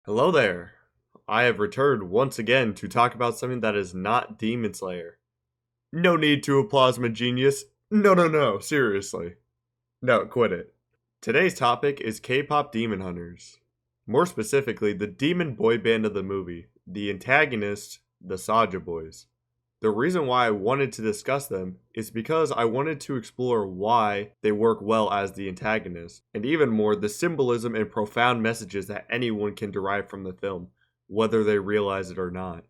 Hello there. I have returned once again to talk about something that is not Demon Slayer. No need to applause my genius. No, seriously. No, quit it. Today's topic is K-pop Demon Hunters. More specifically, the demon boy band of the movie, the antagonists, the Saja Boys. The reason why I wanted to discuss them is because I wanted to explore why they work well as the antagonists, and even more, the symbolism and profound messages that anyone can derive from the film, whether they realize it or not.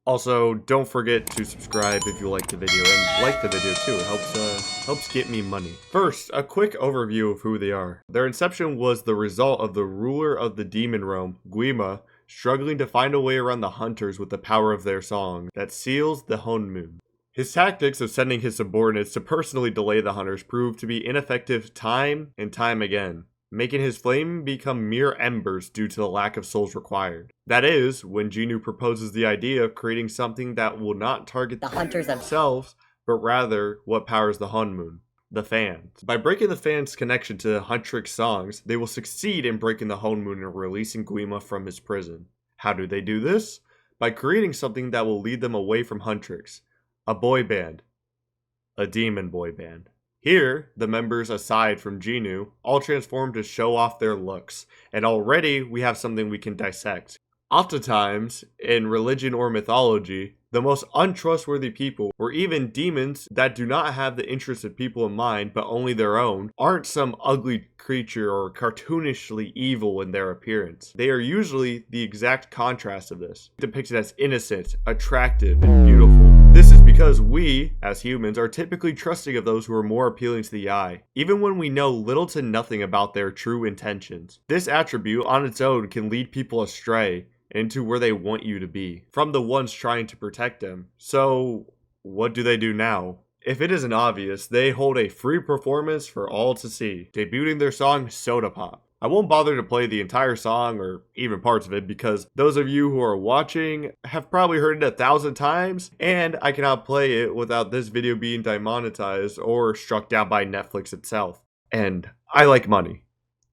Also, don't forget to subscribe if you like the video, and like the video too. It helps get me money. First, a quick overview of who they are. Their inception was the result of the ruler of the demon realm, Guima, struggling to find a way around the hunters with the power of their song that seals the Honmoon. His tactics of sending his subordinates to personally delay the hunters proved to be ineffective time and time again, making his flame become mere embers due to the lack of souls required. That is, when Jinu proposes the idea of creating something that will not target the hunters themselves, but rather what powers the Honmoon, the fans. By breaking the fans' connection to Huntrix's songs, they will succeed in breaking the Honmoon and releasing Guima from his prison. How do they do this? By creating something that will lead them away from Huntrix, a boy band, a demon boy band. Here, the members, aside from Jinu, all transform to show off their looks, and already we have something we can dissect. Oftentimes, in religion or mythology, the most untrustworthy people, or even demons that do not have the interests of people in mind but only their own, aren't some ugly creature or cartoonishly evil in their appearance. They are usually the exact contrast of this, depicted as innocent, attractive, and beautiful. This is because we, as humans, are typically trusting of those who are more appealing to the eye, even when we know little to nothing about their true intentions. This attribute on its own can lead people astray into where they want you to be, from the ones trying to protect them. So, what do they do now? If it isn't obvious, they hold a free performance for all to see, debuting their song Soda Pop. I won't bother to play the entire song or even parts of it because those of you who are watching have probably heard it 1,000 times, and I cannot play it without this video being demonetized or struck down by Netflix itself. And I like money.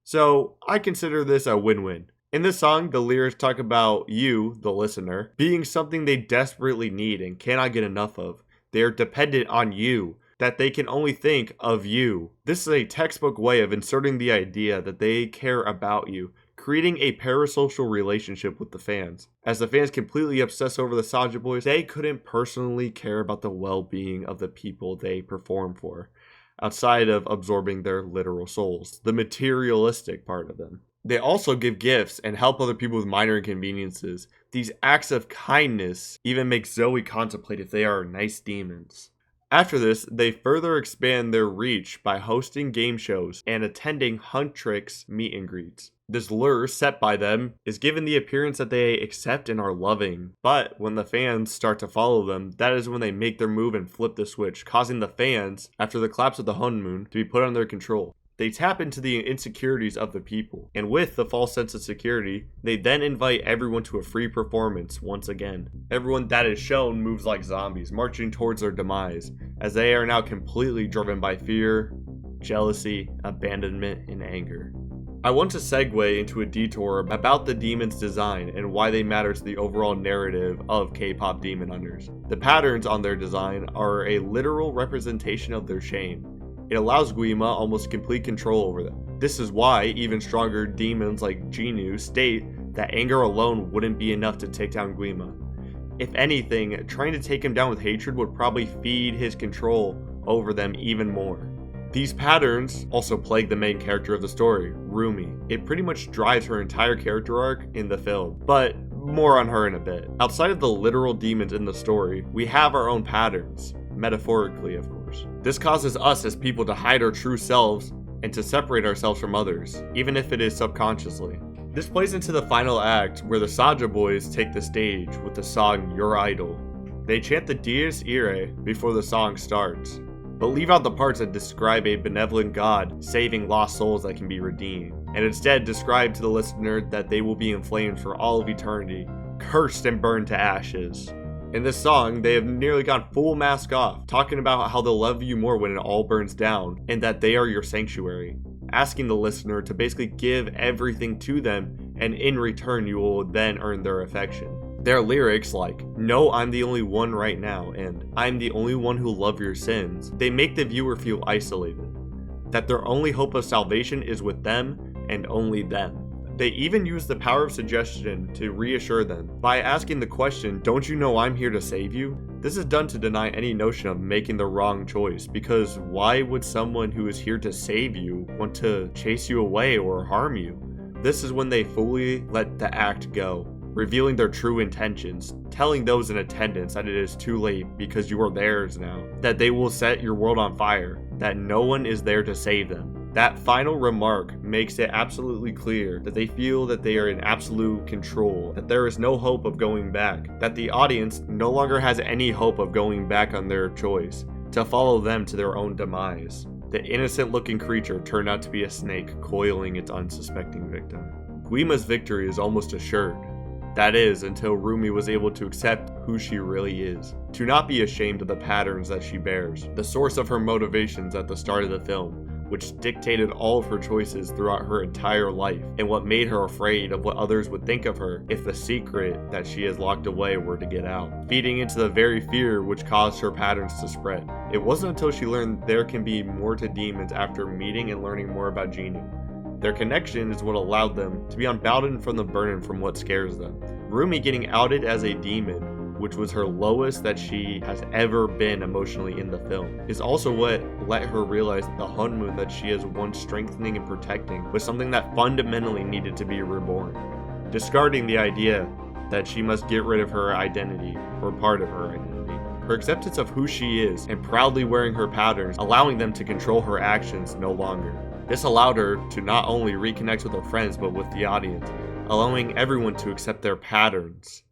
So I consider this a win-win. In this song, the lyrics talk about you, the listener, being something they desperately need and cannot get enough of. They are dependent on you, that they can only think of you. This is a textbook way of inserting the idea that they care about you, creating a parasocial relationship with the fans. As the fans completely obsess over the Saja Boys, they couldn't personally care about the well-being of the people they perform for, outside of absorbing their literal souls, the materialistic part of them. They also give gifts and help other people with minor inconveniences. These acts of kindness even make Zoe contemplate if they are nice demons. After this, they further expand their reach by hosting game shows and attending Huntrix meet and greets. This lure set by them is given the appearance that they accept and are loving. But when the fans start to follow them, that is when they make their move and flip the switch, causing the fans, after the collapse of the Honmoon, to be put under control. They tap into the insecurities of the people, and with the false sense of security, they then invite everyone to a free performance once again. Everyone that is shown moves like zombies, marching towards their demise, as they are now completely driven by fear, jealousy, abandonment, and anger. I want to segue into a detour about the demon's design and why they matter to the overall narrative of K-pop Demon Hunters. The patterns on their design are a literal representation of their shame. It allows Guima almost complete control over them. This is why even stronger demons like Jinu state that anger alone wouldn't be enough to take down Guima. If anything, trying to take him down with hatred would probably feed his control over them even more. These patterns also plague the main character of the story, Roomie. It pretty much drives her entire character arc in the film, but more on her in a bit. Outside of the literal demons in the story, we have our own patterns, metaphorically of course. This causes us as people to hide our true selves and to separate ourselves from others, even if it is subconsciously. This plays into the final act where the Saja Boys take the stage with the song Your Idol. They chant the Dies Irae before the song starts, but leave out the parts that describe a benevolent God saving lost souls that can be redeemed, and instead describe to the listener that they will be inflamed for all of eternity, cursed and burned to ashes. In this song, they have nearly gone full mask off, talking about how they'll love you more when it all burns down, and that they are your sanctuary, asking the listener to basically give everything to them and in return you will then earn their affection. Their lyrics like, "No, I'm the only one right now," and "I'm the only one who'll love your sins," they make the viewer feel isolated, that their only hope of salvation is with them and only them. They even use the power of suggestion to reassure them. By asking the question, "Don't you know I'm here to save you?" This is done to deny any notion of making the wrong choice, because why would someone who is here to save you want to chase you away or harm you? This is when they fully let the act go, revealing their true intentions, telling those in attendance that it is too late because you are theirs now, that they will set your world on fire, that no one is there to save them. That final remark makes it absolutely clear that they feel that they are in absolute control, that there is no hope of going back, that the audience no longer has any hope of going back on their choice, to follow them to their own demise. The innocent looking creature turned out to be a snake coiling its unsuspecting victim. Guima's victory is almost assured. That is, until Roomie was able to accept who she really is, to not be ashamed of the patterns that she bears, the source of her motivations at the start of the film, which dictated all of her choices throughout her entire life, and what made her afraid of what others would think of her if the secret that she has locked away were to get out, feeding into the very fear which caused her patterns to spread. It wasn't until she learned there can be more to demons after meeting and learning more about Genu. Their connection is what allowed them to be unbounded from the burden from what scares them. Roomie getting outed as a demon, which was her lowest that she has ever been emotionally in the film, is also what let her realize that the honeymoon that she is once strengthening and protecting was something that fundamentally needed to be reborn. Discarding the idea that she must get rid of her identity, or part of her identity. Her acceptance of who she is, and proudly wearing her patterns, allowing them to control her actions no longer. This allowed her to not only reconnect with her friends but with the audience, allowing everyone to accept their patterns.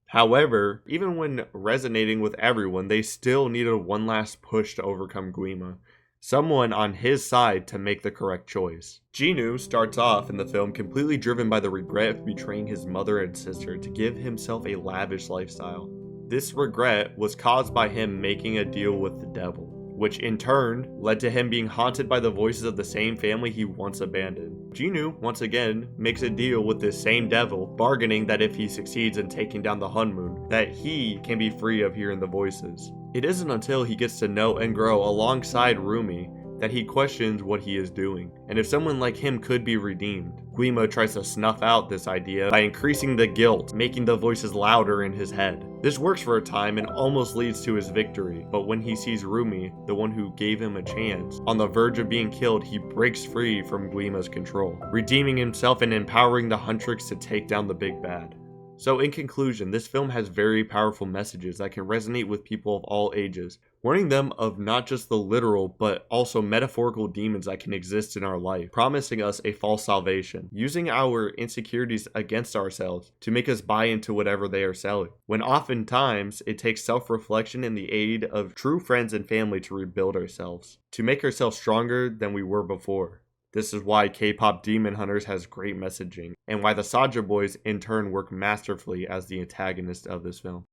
However, even when resonating with everyone, they still needed one last push to overcome Guima, someone on his side to make the correct choice. Genu starts off in the film completely driven by the regret of betraying his mother and sister to give himself a lavish lifestyle. This regret was caused by him making a deal with the devil, which in turn led to him being haunted by the voices of the same family he once abandoned. Genu, once again, makes a deal with this same devil, bargaining that if he succeeds in taking down the Hunmoon, that he can be free of hearing the voices. It isn't until he gets to know and grow alongside Roomie that he questions what he is doing, and if someone like him could be redeemed. Guima tries to snuff out this idea by increasing the guilt, making the voices louder in his head. This works for a time and almost leads to his victory, but when he sees Roomie, the one who gave him a chance, on the verge of being killed, he breaks free from Guima's control, redeeming himself and empowering the Huntrix to take down the big bad. So in conclusion, this film has very powerful messages that can resonate with people of all ages, warning them of not just the literal but also metaphorical demons that can exist in our life, promising us a false salvation, using our insecurities against ourselves to make us buy into whatever they are selling, when oftentimes it takes self-reflection and the aid of true friends and family to rebuild ourselves, to make ourselves stronger than we were before. This is why K-pop Demon Hunters has great messaging, and why the Saja Boys in turn work masterfully as the antagonist of this film.